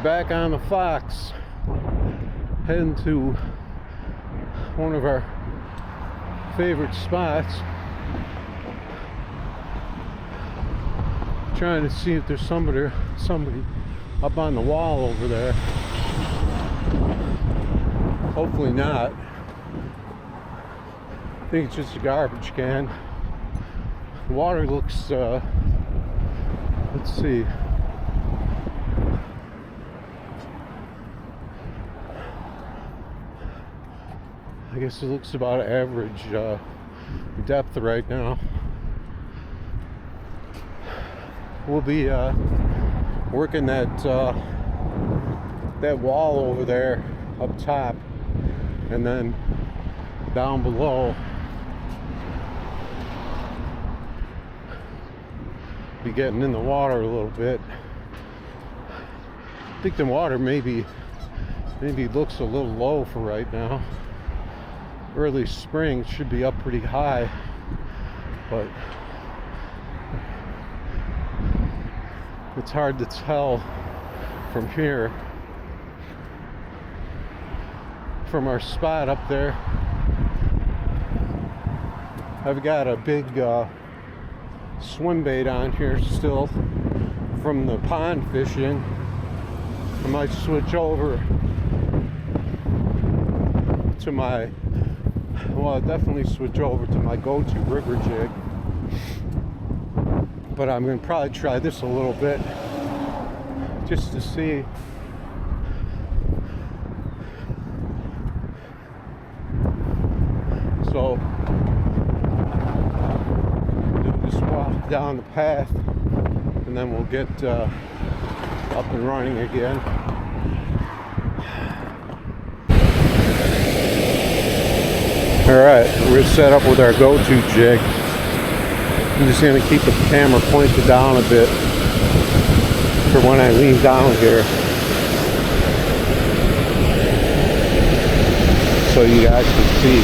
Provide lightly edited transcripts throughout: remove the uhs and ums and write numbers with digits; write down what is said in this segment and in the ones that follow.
Back on the Fox, heading to one of our favorite spots, trying to see if there's somebody up on the wall over there. Hopefully not. I think it's just a garbage can. The water looks let's see, I guess it looks about average depth right now. We'll be working that wall over there up top, and then down below be getting in the water a little bit. I think the water maybe looks a little low for right now. Early spring should be up pretty high, but it's hard to tell from here, from our spot up there. I've got a big swim bait on here still from the pond fishing. I might switch over to my, well, I'll definitely switch over to my go-to river jig, but I'm going to probably try this a little bit just to see. So do this walk down the path, and then we'll get up and running again. Alright, we're set up with our go-to jig. I'm just going to keep the camera pointed down a bit for when I lean down here, so you guys can see.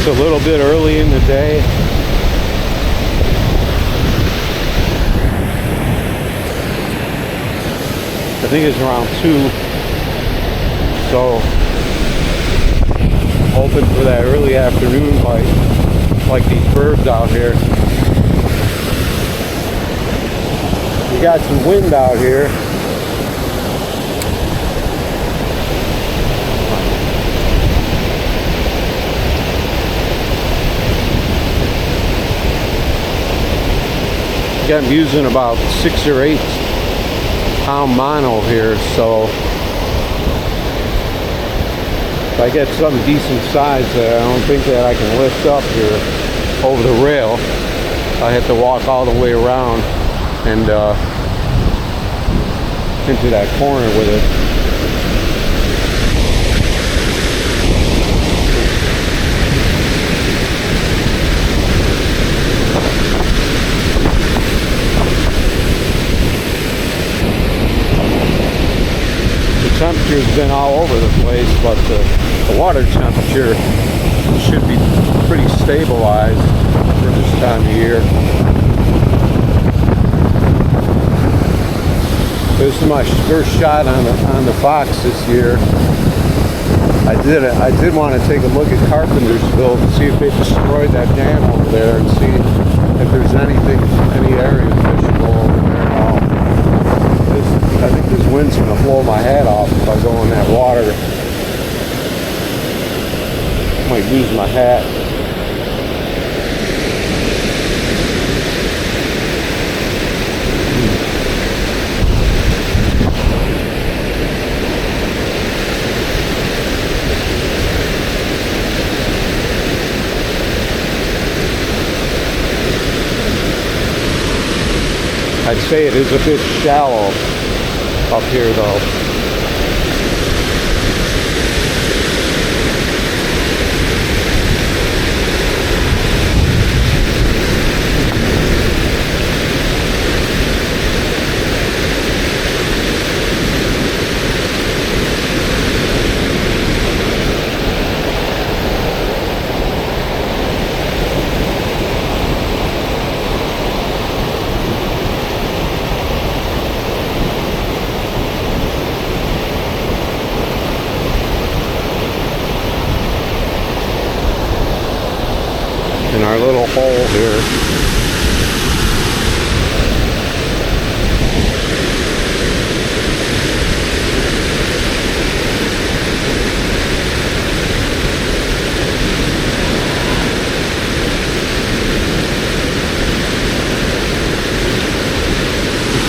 A little bit early in the day. I think it's around 2. So hoping for that early afternoon light, like these birds out here. We got some wind out here. I'm using about 6 or 8 pound mono here, so if I get some decent size there, I don't think that I can lift up here over the rail. I have to walk all the way around and into that corner with it. Temperature's been all over the place, but the water temperature should be pretty stabilized for this time of year. This is my first shot on the Fox this year. I did want to take a look at Carpentersville to see if they destroyed that dam over there and see if there's any area fishable over there at all. I think this wind's going to blow my hat off if I go in that water. I might lose my hat. I'd say it is a bit shallow up here though.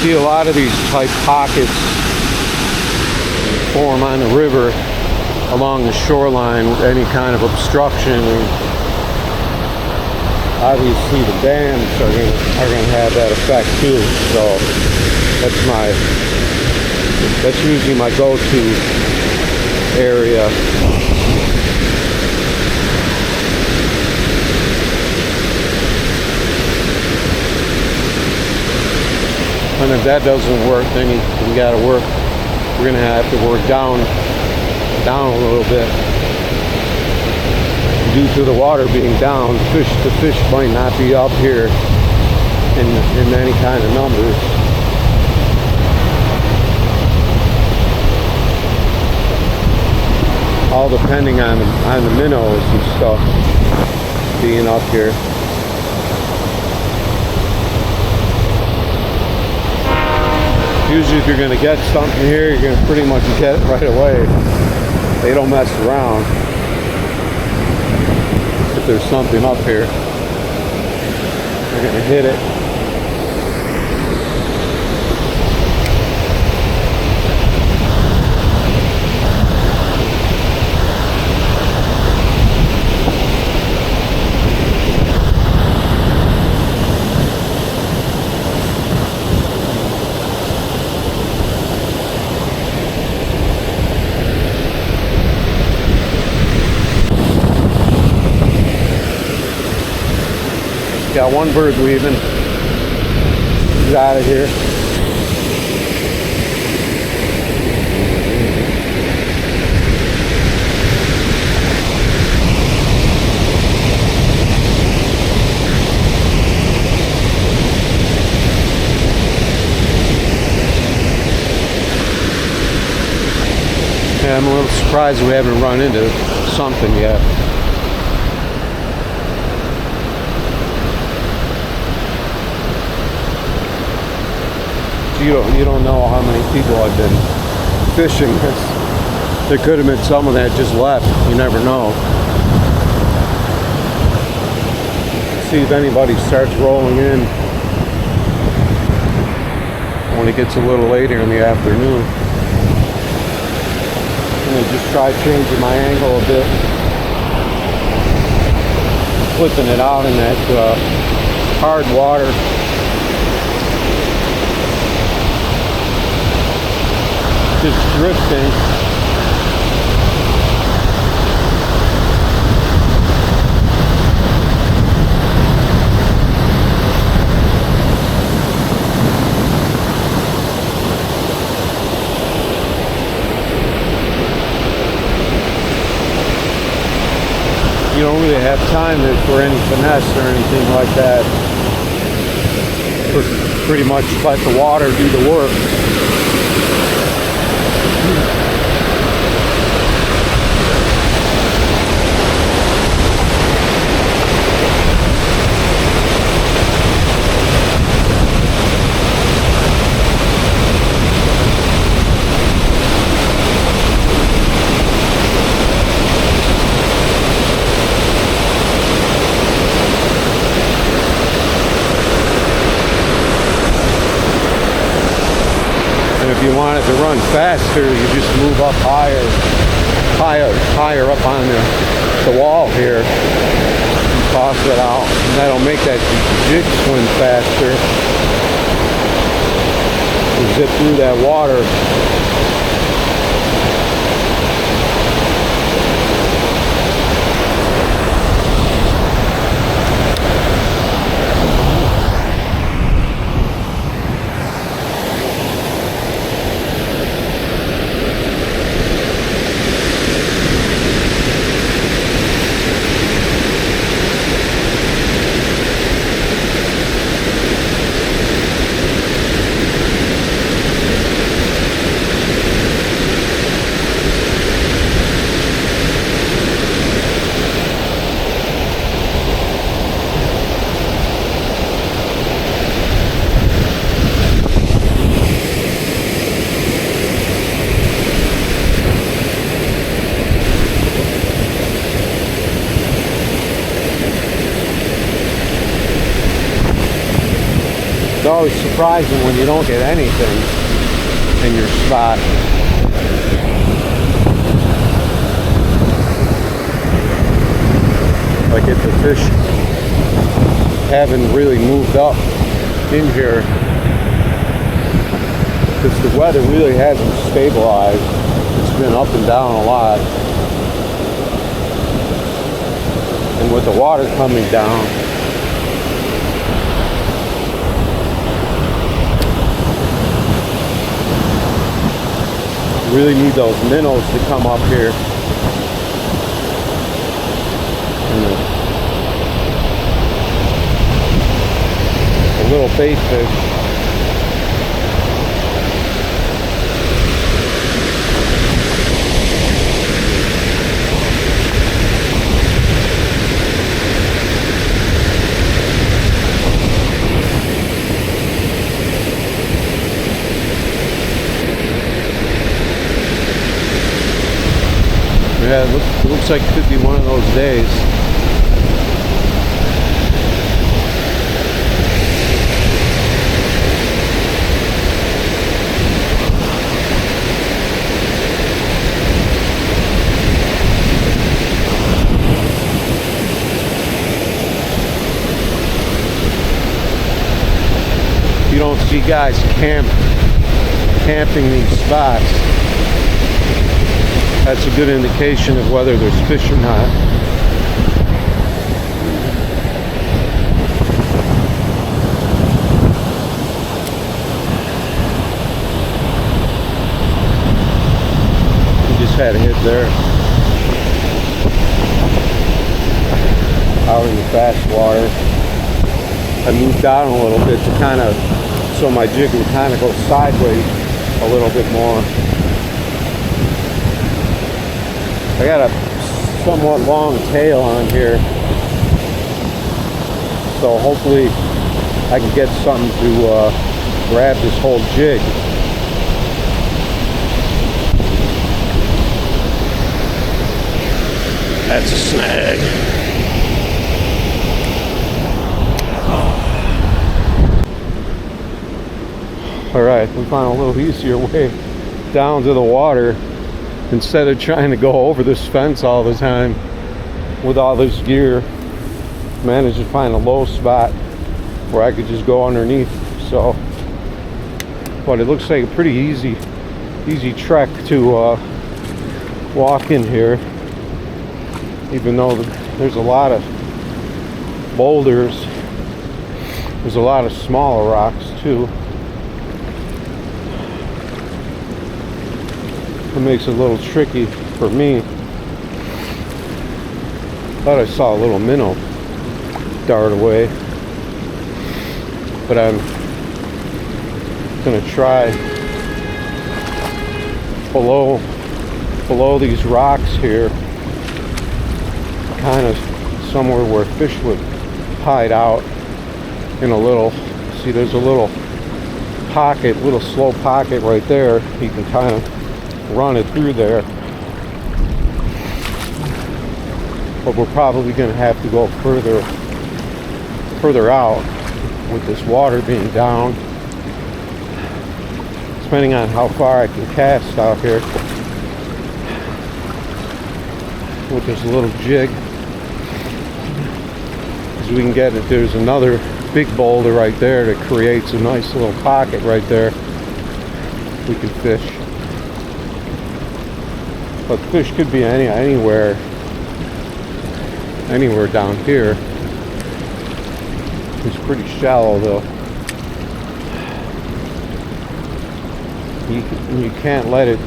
See a lot of these type pockets form on the river along the shoreline with any kind of obstruction. Obviously the dams are going to have that effect too. So that's usually my go-to area. And if that doesn't work, then you got to work. We're going to have to work down a little bit. Due to the water being down, the fish might not be up here in any kind of numbers. All depending on the minnows and stuff being up here. Usually if you're going to get something here, you're going to pretty much get it right away. They don't mess around. If there's something up here, they're going to hit it. Got one bird weaving. He's out of here. Yeah, I'm a little surprised we haven't run into something yet. You don't know how many people have been fishing this. There could have been someone that just left. You never know. See if anybody starts rolling in when it gets a little later in the afternoon. I'm going to just try changing my angle a bit. Flipping it out in that hard water. Just drifting. You don't really have time for any finesse or anything like that. Pretty much let the water do the work. If you want it to run faster, you just move up higher up on the wall here and toss it out, and that'll make that jig swim faster. You zip through that water. surprising when you don't get anything in your spot. Like if the fish haven't really moved up in here, because the weather really hasn't stabilized. It's been up and down a lot. And with the water coming down, you really need those minnows to come up here. And a little bait fish. Yeah, it looks like it could be one of those days. You don't see guys camping these spots. That's a good indication of whether there's fish or not. We just had a hit there. Out in the fast water. I moved down a little bit to kind of, so my jig would kind of go sideways a little bit more. I got a somewhat long tail on here, so hopefully I can get something to grab this whole jig. That's a snag. Alright, we found a little easier way down to the water. Instead of trying to go over this fence all the time with all this gear, managed to find a low spot where I could just go underneath. So, but it looks like a pretty easy trek to walk in here, even though there's a lot of boulders. There's a lot of smaller rocks too. It makes it a little tricky for me. Thought I saw a little minnow dart away, but I'm gonna try below these rocks here, kind of somewhere where fish would hide out in a little. See, there's a little pocket, little slow pocket right there. You can kind of run it through there, but we're probably going to have to go further out with this water being down, depending on how far I can cast out here with this little jig. As we can get it, there's another big boulder right there that creates a nice little pocket right there. We can fish. But fish could be anywhere down here. It's pretty shallow though. You can't let it.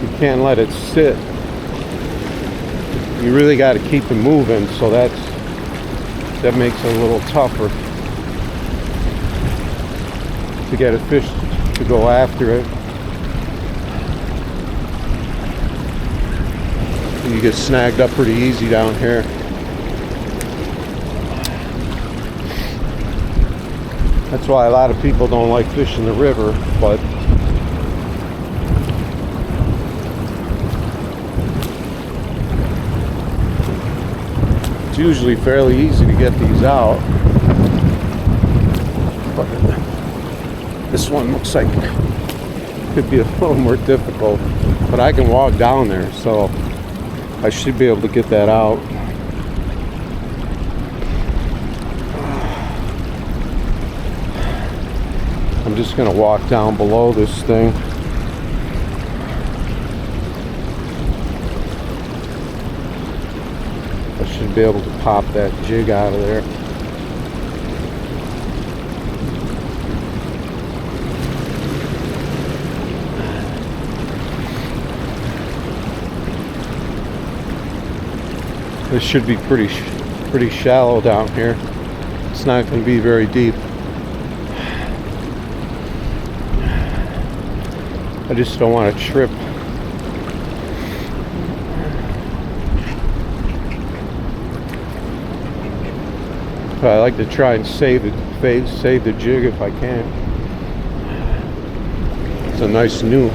You can't let it sit. You really got to keep it moving. So that makes it a little tougher to get a fish to go after it. You get snagged up pretty easy down here. That's why a lot of people don't like fishing the river, but usually fairly easy to get these out. But this one looks like it could be a little more difficult. But I can walk down there, so I should be able to get that out. I'm just going to walk down below this thing. I should be able to pop that jig out of there. This should be pretty shallow down here. It's not going to be very deep. I just don't want to trip. But I like to try and save the jig if I can. It's a nice new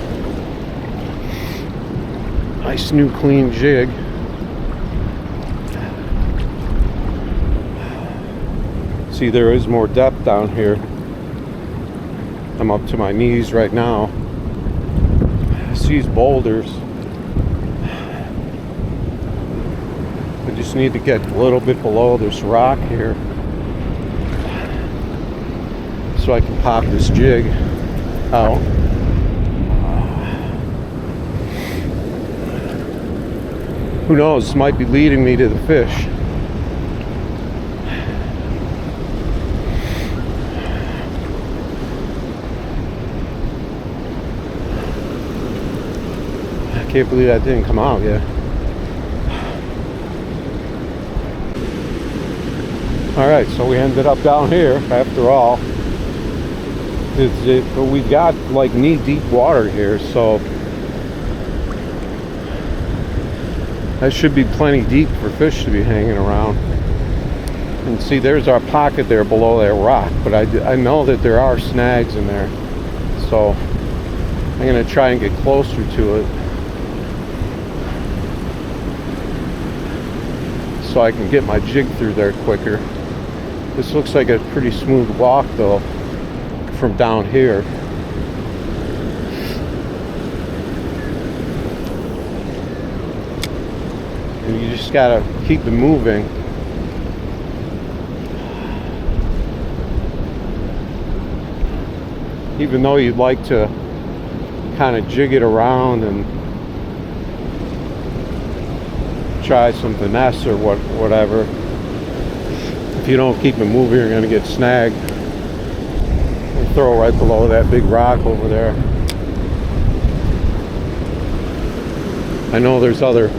clean jig. See, there is more depth down here. I'm up to my knees right now. I see these boulders. I just need to get a little bit below this rock here so I can pop this jig out. Who knows, this might be leading me to the fish. I can't believe that didn't come out yet. Alright, so we ended up down here after all. But we got like knee-deep water here, so that should be plenty deep for fish to be hanging around. And see, there's our pocket there below that rock, but I know that there are snags in there, so I'm going to try and get closer to it so I can get my jig through there quicker. This looks like a pretty smooth walk though from down here. And you just gotta keep it moving. Even though you'd like to kind of jig it around and try some finesse or whatever, if you don't keep it moving, you're gonna get snagged. We'll throw right below that big rock over there. I know there's other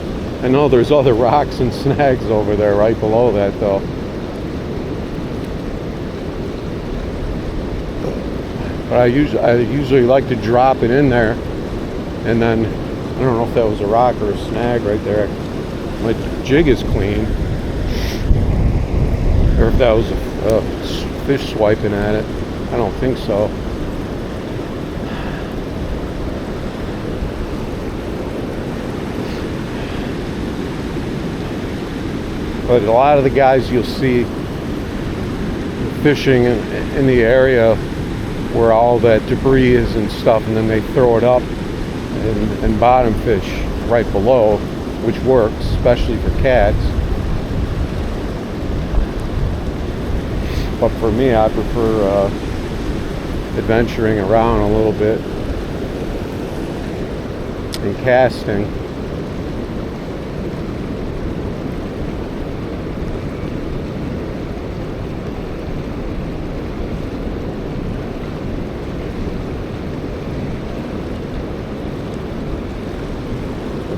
rocks and snags over there right below that though. But I usually like to drop it in there, and then I don't know if that was a rock or a snag right there. My jig is clean, or if that was a fish swiping at it. I don't think so. But a lot of the guys you'll see fishing in the area where all that debris is and stuff, and then they throw it up and bottom fish right below, which works, especially for cats. But for me, I prefer adventuring around a little bit and casting.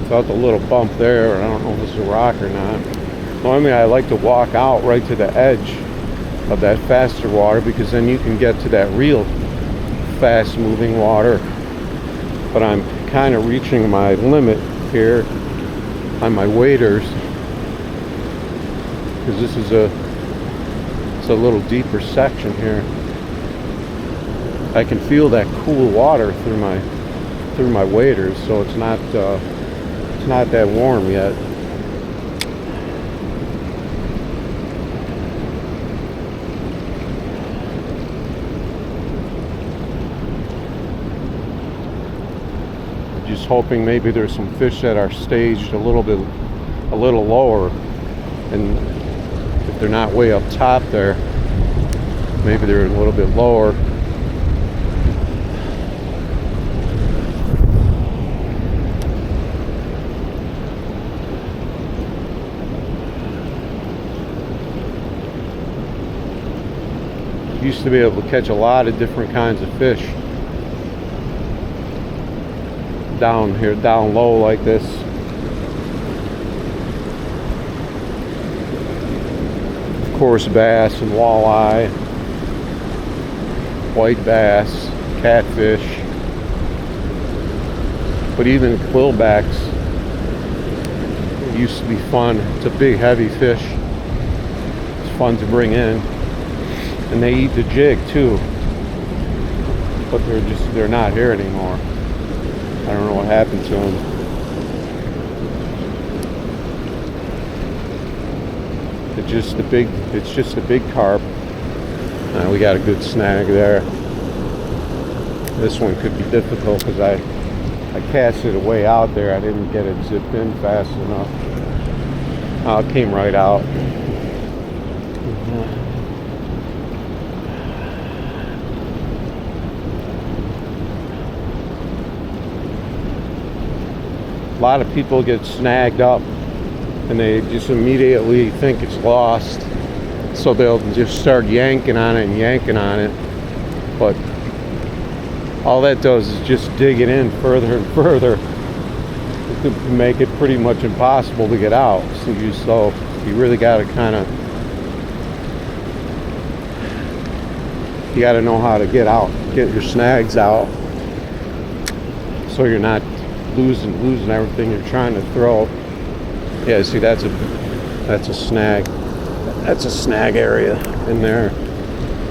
Felt a little bump there, and I don't know if it's a rock or not. Normally I like to walk out right to the edge of that faster water, because then you can get to that real fast moving water. But I'm kind of reaching my limit here on my waders, because this is it's a little deeper section here. I can feel that cool water through my waders, so it's not that warm yet. hoping maybe there's some fish that are staged a little lower, and if they're not way up top there, maybe they're a little bit lower. Used to be able to catch a lot of different kinds of fish down here, down low like this. Of course, bass and walleye, white bass, catfish, but even quillbacks used to be fun. It's a big, heavy fish. It's fun to bring in. And they eat the jig too, but they're not here anymore. I don't know what happened to them. It's just a big carp. We got a good snag there. This one could be difficult because I cast it way out there. I didn't get it zipped in fast enough. It came right out. A lot of people get snagged up and they just immediately think it's lost, so they'll just start yanking on it, but all that does is just dig it in further and further to make it pretty much impossible to get out. So you really got to you got to know how to get your snags out, so you're not losing everything you're trying to throw. Yeah, see, that's a snag. That's a snag area in there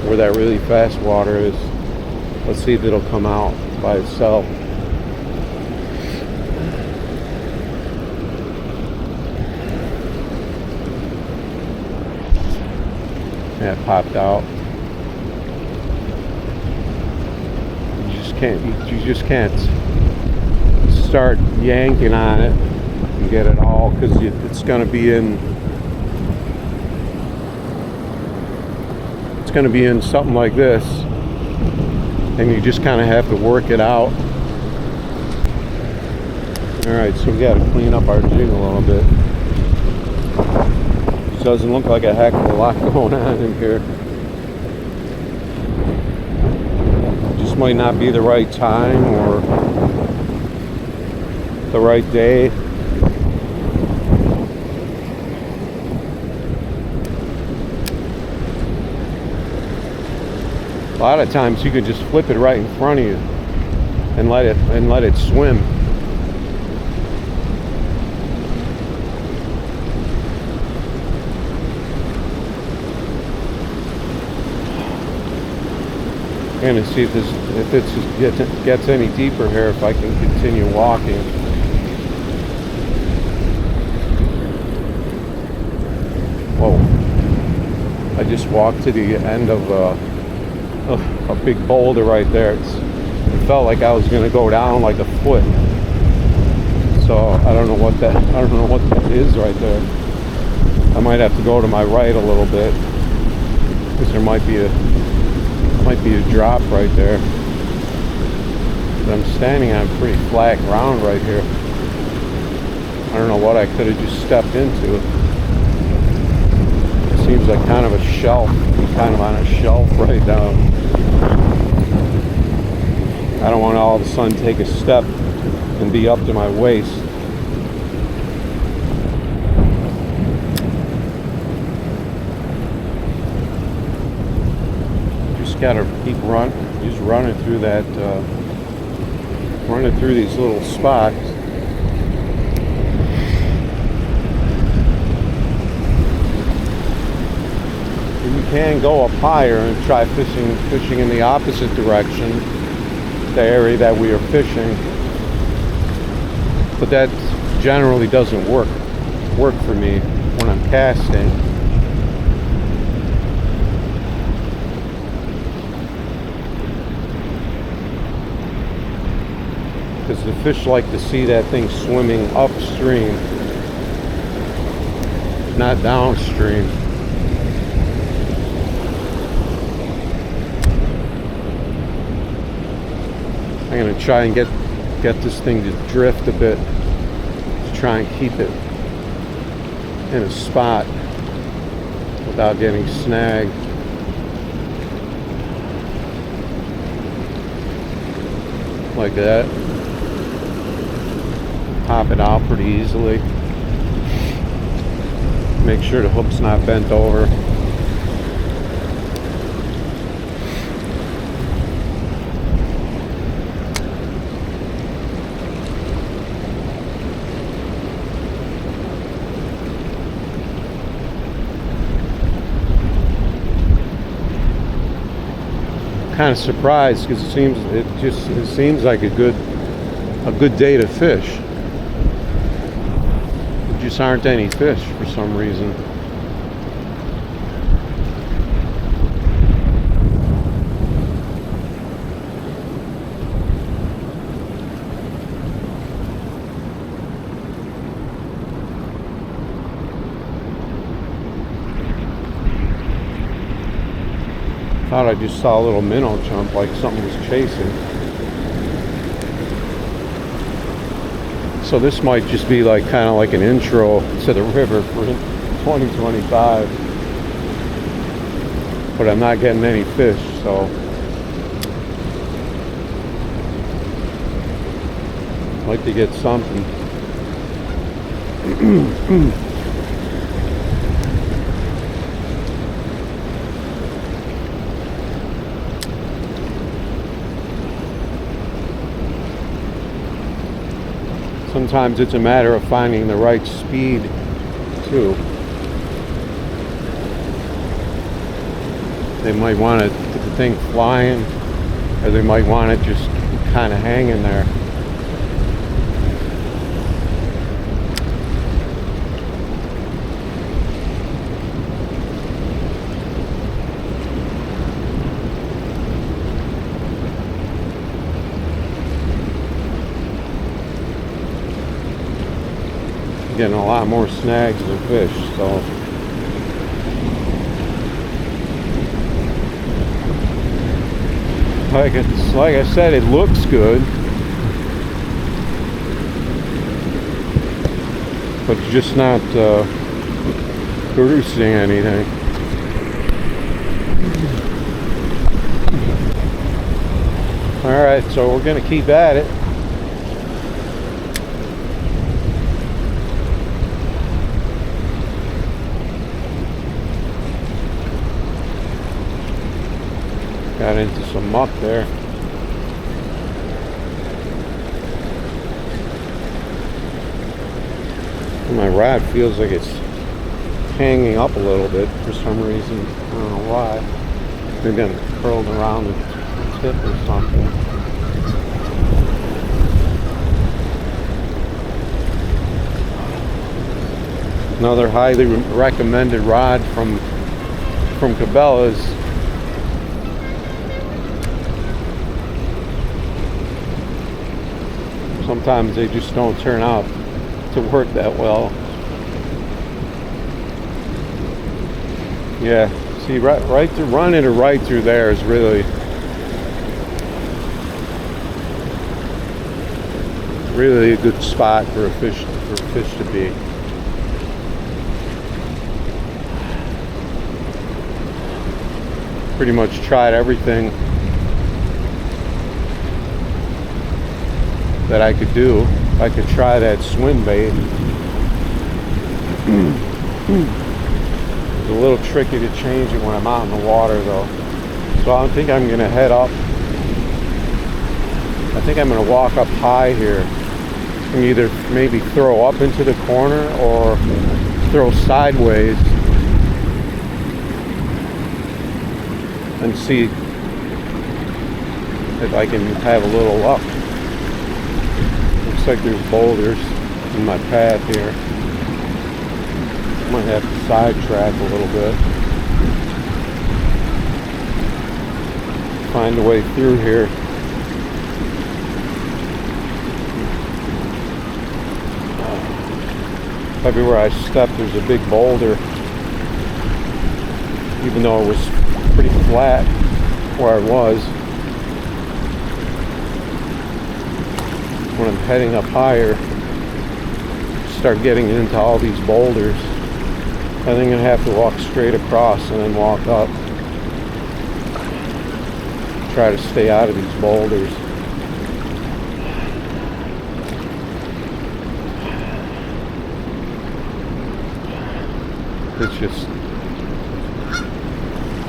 where that really fast water is. Let's see if it'll come out by itself. Yeah, it popped out. You just can't start yanking on it and get it all, because it's going to be in something like this, and you just kind of have to work it out. Alright, so we got to clean up our jig a little bit. It doesn't look like a heck of a lot going on in here. Just might not be the right time or the right day. A lot of times you can just flip it right in front of you and let it swim. I'm going to see if it gets any deeper here, if I can continue walking. Whoa. I just walked to the end of a big boulder right there. It felt like I was going to go down like a foot. So I don't know what that is right there. I might have to go to my right a little bit, because there might be a drop right there. But I'm standing on pretty flat ground right here. I don't know what I could have just stepped into. It seems like kind of a shelf. I'm kind of on a shelf right now. I don't want to all of a sudden take a step and be up to my waist. Gotta keep running through that, running through these little spots. And you can go up higher and try fishing in the opposite direction, the area that we are fishing, but that generally doesn't work for me when I'm casting. Because because the fish like to see that thing swimming upstream, not downstream. I'm going to try and get this thing to drift a bit to try and keep it in a spot without getting snagged. Like that. Pop it out pretty easily. Make sure the hook's not bent over. Kind of surprised because it seems like a good day to fish. There just aren't any fish for some reason. Thought I just saw a little minnow jump like something was chasing. So this might just be like kind of like an intro to the river for 2025. But I'm not getting any fish, so I'd like to get something. Sometimes it's a matter of finding the right speed too. They might want to get the thing flying, or they might want it just kind of hanging there. Getting a lot more snags than fish, so like I said, it looks good, but it's just not producing anything. All right, so we're gonna keep at it. Got into some muck there. My rod feels like it's hanging up a little bit for some reason. I don't know why. Maybe I'm curled around the tip or something. Another highly recommended rod from Cabela's. Sometimes they just don't turn out to work that well. Yeah, see, right through, running it right through there is really a good spot for a fish to be. Pretty much tried everything that I could do. I could try that swim bait. It's a little tricky to change it when I'm out in the water though. So I think I'm gonna head up. I think I'm gonna walk up high here and either maybe throw up into the corner or throw sideways and see if I can have a little luck. Looks like there's boulders in my path here. Might have to sidetrack a little bit. Find a way through here. Everywhere I step, there's a big boulder, even though it was pretty flat where I was. When I'm heading up higher, start getting into all these boulders. I think I'm gonna have to walk straight across and then walk up. Try to stay out of these boulders.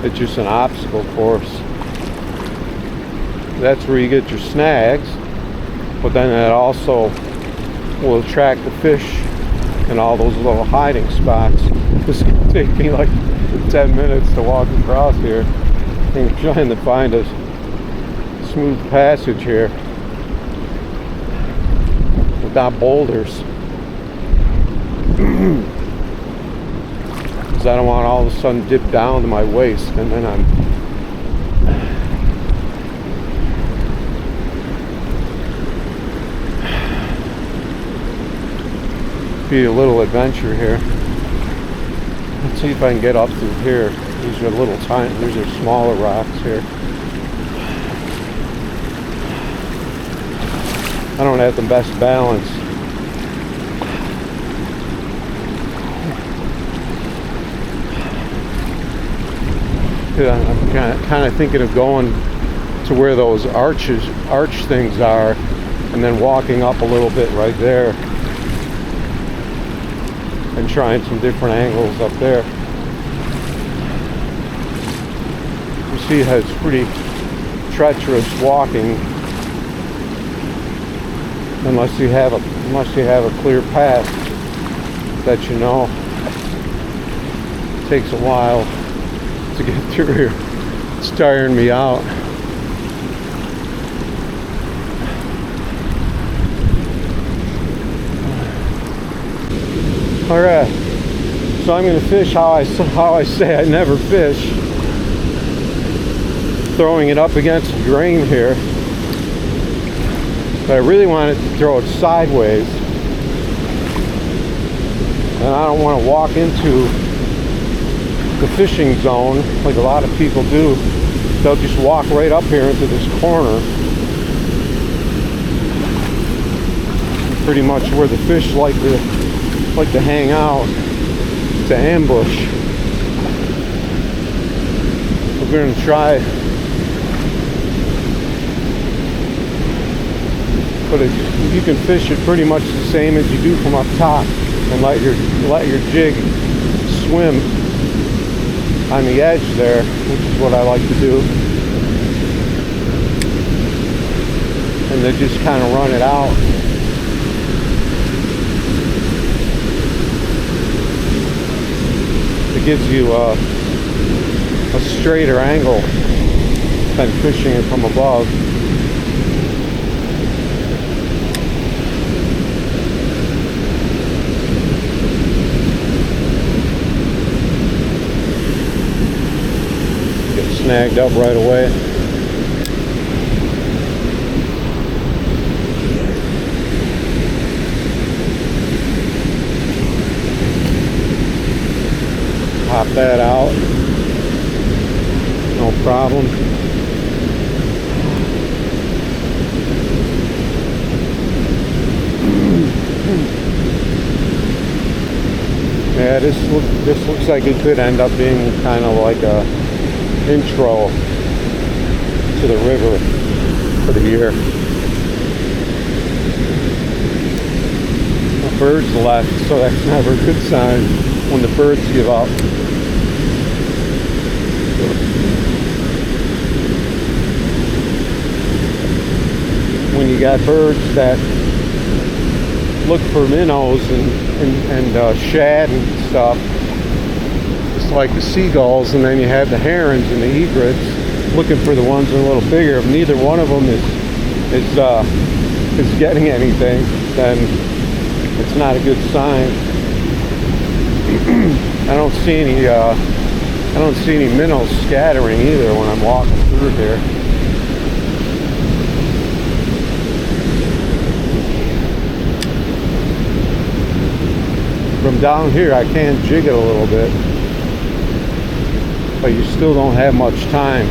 It's just an obstacle course. That's where you get your snags, but then it also will attract the fish in all those little hiding spots. This could take me like 10 minutes to walk across here. I'm trying to find a smooth passage here without boulders. Because I don't want to all of a sudden dip down to my waist and then I'm be a little adventure here. Let's see if I can get up through here. These are little tiny, these are smaller rocks here. I don't have the best balance. I'm kind of thinking of going to where those arch things are and then walking up a little bit right there and trying some different angles up there. You see how it's pretty treacherous walking unless you have a clear path that you know. It takes a while to get through here. It's tiring me out. All right, so I'm going to fish how I say I never fish. Throwing it up against the grain here, but I really wanted to throw it sideways, and I don't want to walk into the fishing zone like a lot of people do. They'll just walk right up here into this corner, pretty much where the fish like to hang out to ambush. We're going to try, but you can fish it pretty much the same as you do from up top, and let your jig swim on the edge there, which is what I like to do, and then just kind of run it out. It gives you a straighter angle than fishing it from above. Get snagged up right away. Pop that out, no problem. Yeah, this looks like it could end up being kind of like a intro to the river for the year. The birds left, so that's never a good sign when the birds give up. When you got birds that look for minnows and shad and stuff, it's like the seagulls, and then you have the herons and the egrets looking for the ones that are a little bigger. If neither one of them is getting anything, then it's not a good sign. I don't see any minnows scattering either when I'm walking through here. From down here, I can jig it a little bit, but you still don't have much time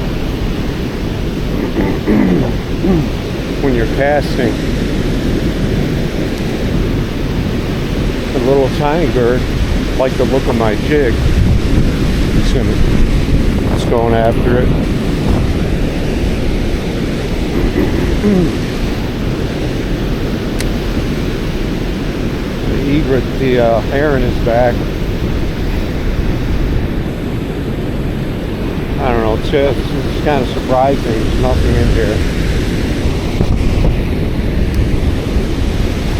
when you're casting. A little tiny bird, like the look of my jig. It's going after it. The egret, the heron is back. I don't know, it's kind of surprising. There's nothing in here.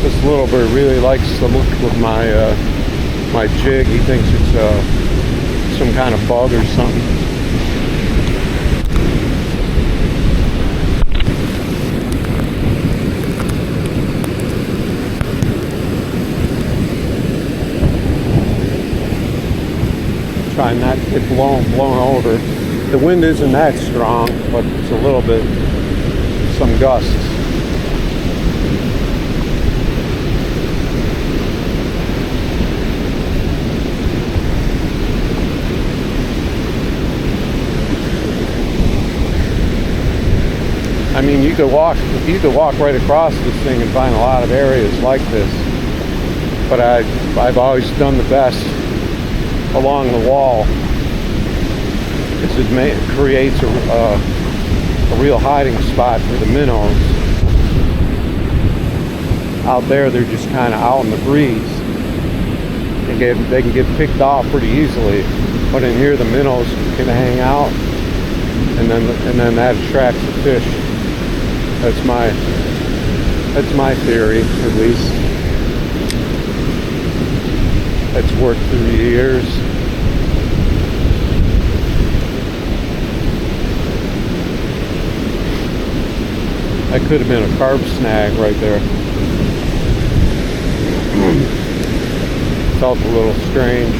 This little bird really likes the look of my my jig. He thinks it's some kind of bug or something. Try not to get blown over. The wind isn't that strong, but it's a little bit, some gusts. I mean, you could walk right across this thing and find a lot of areas like this, but I've always done the best along the wall, because it creates a real hiding spot for the minnows. Out there, they're just kind of out in the breeze. They can get picked off pretty easily, but in here the minnows can hang out, and then that attracts the fish. That's my theory, at least. That's worked through the years. That could have been a carp snag right there. Felt a little strange.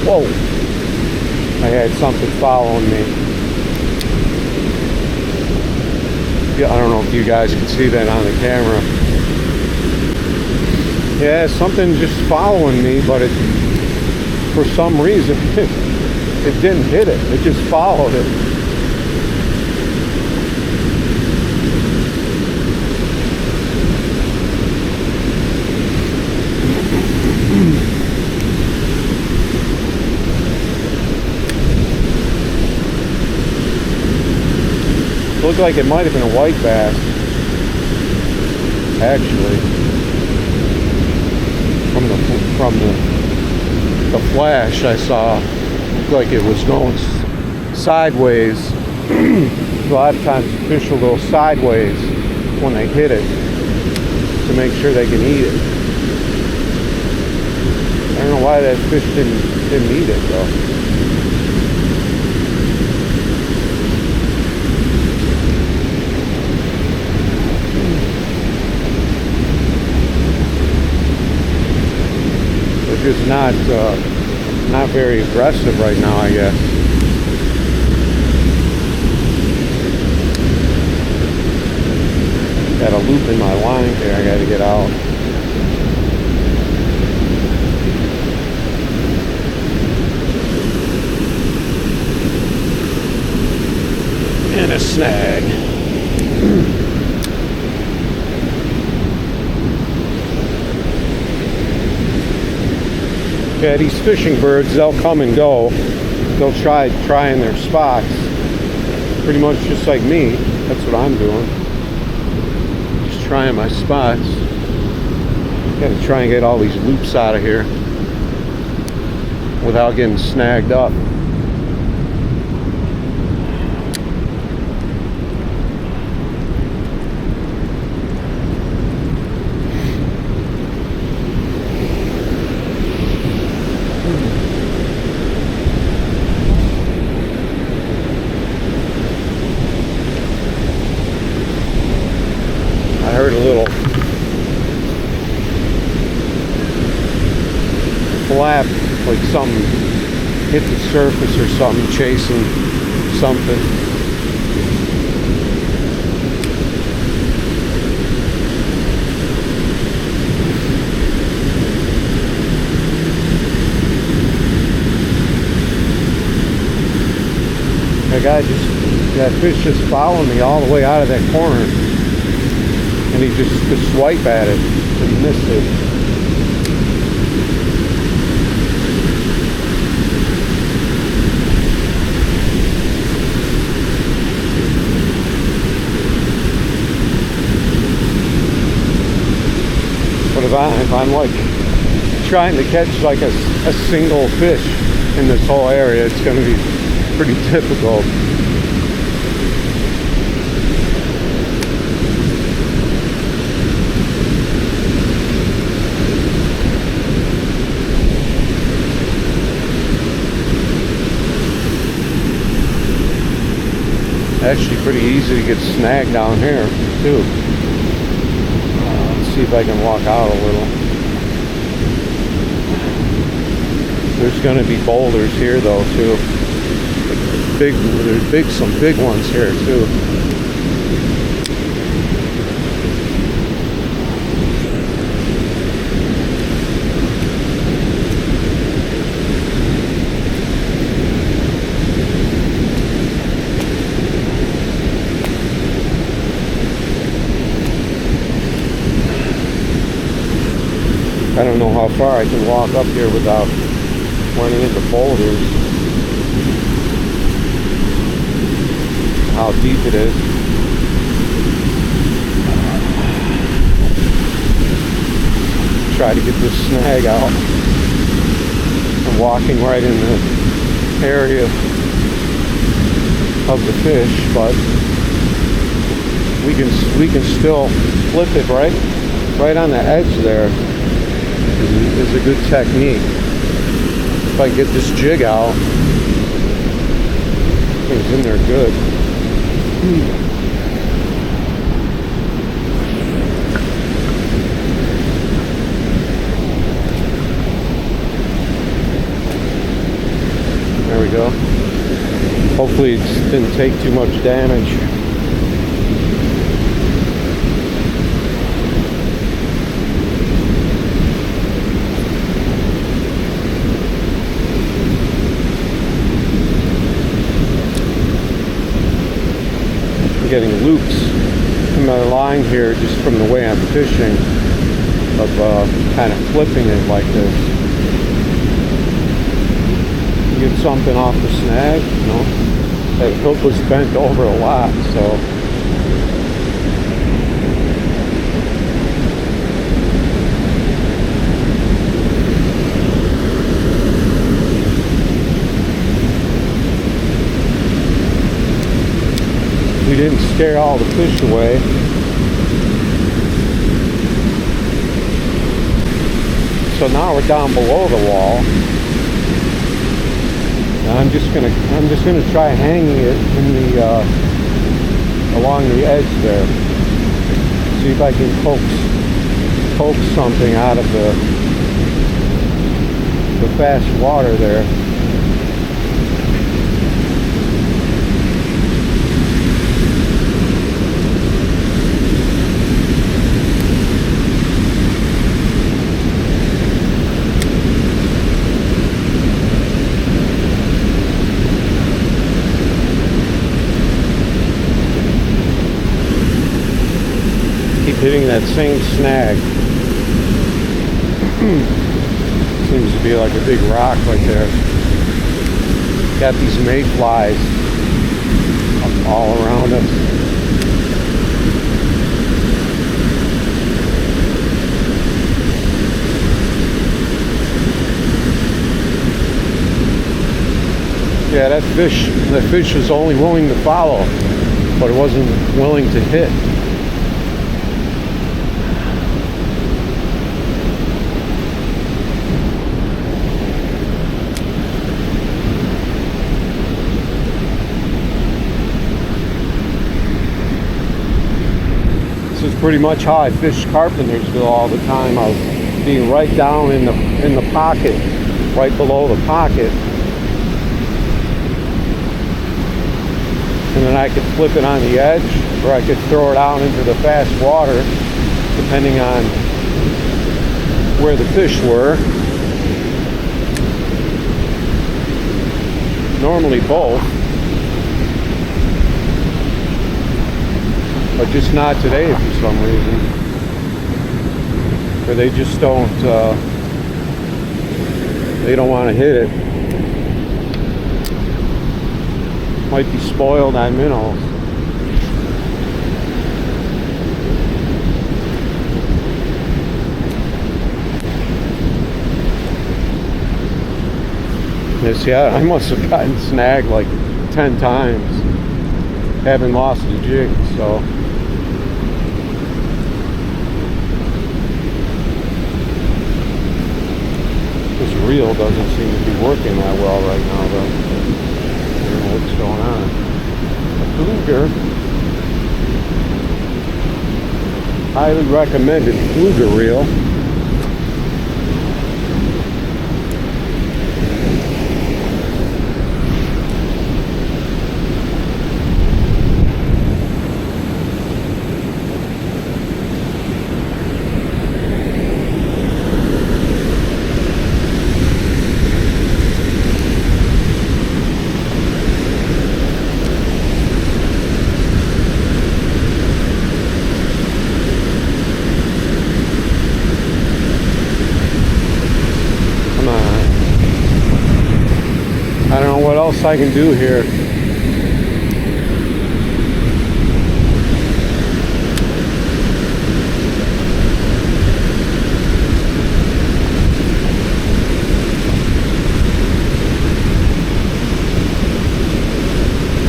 Whoa! I had something following me. Yeah, I don't know if you guys can see that on the camera. Yeah, something just following me, but it, for some reason, it didn't hit it. It just followed it. Looked like it might have been a white bass, actually. From the flash I saw, looked like it was going sideways. A lot of times fish will go sideways when they hit it to make sure they can eat it. I don't know why that fish didn't eat it though. Just not very aggressive right now, I guess. Got a loop in my line here. I got to get out. And a snag. Yeah, these fishing birds, they'll come and go. They'll trying their spots. Pretty much just like me. That's what I'm doing. Just trying my spots. Gotta try and get all these loops out of here without getting snagged up. something hit the surface or something, chasing something. That fish just followed me all the way out of that corner, and he just swipe at it and missed it. But if I'm like trying to catch like a single fish in this whole area, it's going to be pretty difficult. Actually pretty easy to get snagged down here too. Let's see if I can walk out a little. There's going to be boulders here though too. There's some big ones here too. I don't know how far I can walk up here without running into boulders. How deep it is. Try to get this snag out. I'm walking right in the area of the fish, but we can still flip it right on the edge there. Is a good technique. If I get this jig out, it's in there good. There we go. Hopefully it didn't take too much damage. Getting loops in my line here just from the way I'm fishing of kind of flipping it like this. Get something off the snag, you know. That hook was bent over a lot, so we didn't scare all the fish away. So now we're down below the wall. And I'm just gonna try hanging it in the along the edge there. See if I can coax something out of the fast water there. Hitting that same snag. Seems to be like a big rock right there. Got these mayflies all around us. Yeah, that fish was only willing to follow, but it wasn't willing to hit. This is pretty much how I fish Carpentersville all the time. I'll be right down in the pocket right below the pocket. And then I could flip it on the edge, or I could throw it out into the fast water, depending on where the fish were. Normally both, but just not today for some reason. Or they just don't, they don't want to hit it. Might be spoiled on minnows. Yeah, I must have gotten snagged like 10 times. Haven't lost the jig, so. This reel doesn't seem to be working that well right now, though. I don't know what's going on. A fluger. Highly recommended fluger reel. I don't know what else I can do here.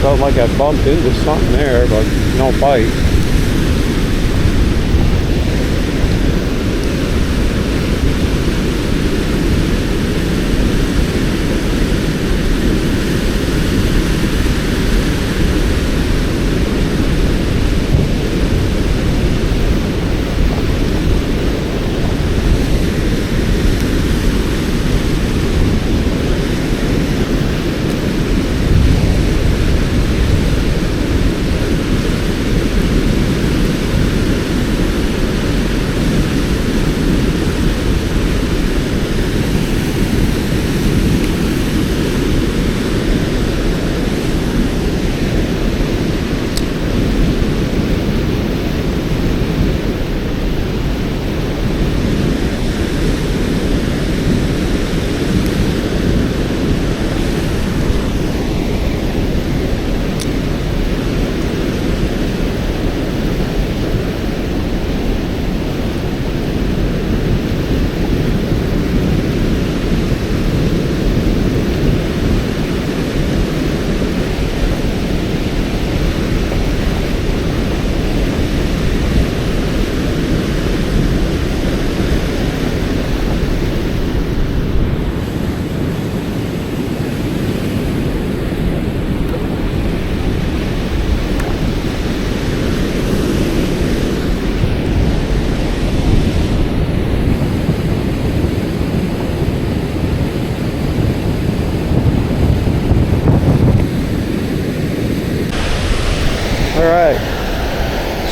Felt like I bumped into something there, but no bite.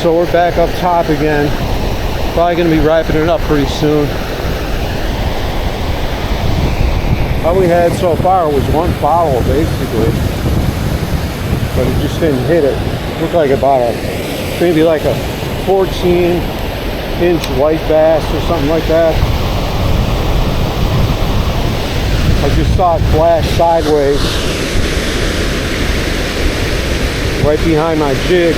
So we're back up top again. Probably going to be wrapping it up pretty soon. All we had so far was one foul, basically. But it just didn't hit it. Looked like about maybe like a 14-inch white bass or something like that. I just saw it flash sideways right behind my jig.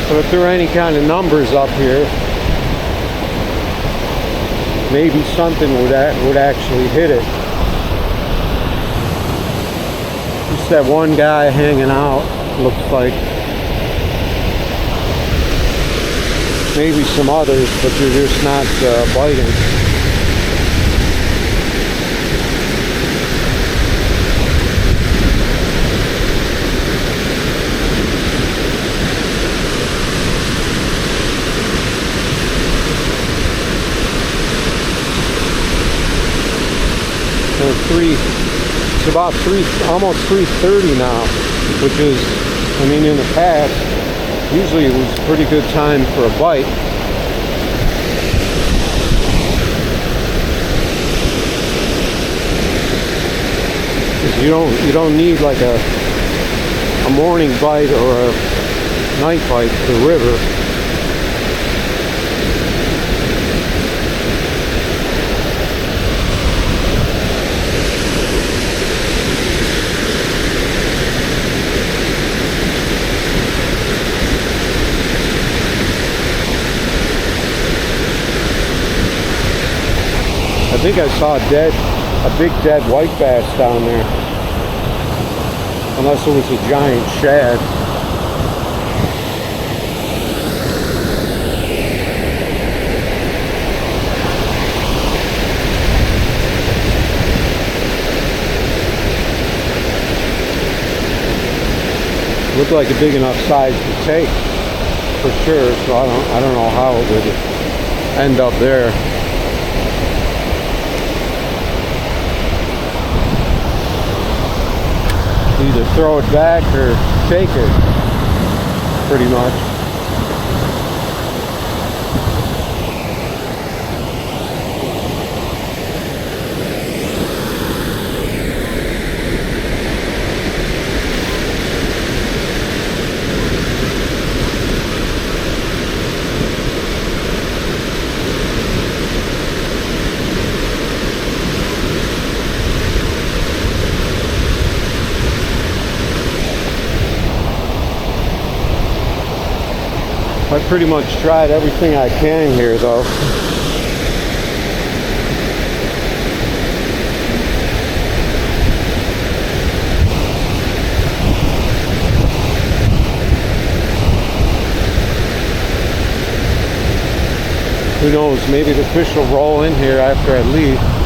But if there are any kind of numbers up here, maybe something would actually hit it. Just that one guy hanging out, looks like. Maybe some others, but they're just not biting. it's about almost 3:30 now, which is, I mean, in the past, usually it was a pretty good time for a bite. You don't need like a morning bite or a night bite to the river. I think I saw a big dead white bass down there. Unless it was a giant shad. Looked like a big enough size to take, for sure. So I don't know how it would end up there. Either throw it back or take it, pretty much. I pretty much tried everything I can here, though. Who knows, maybe the fish will roll in here after I leave.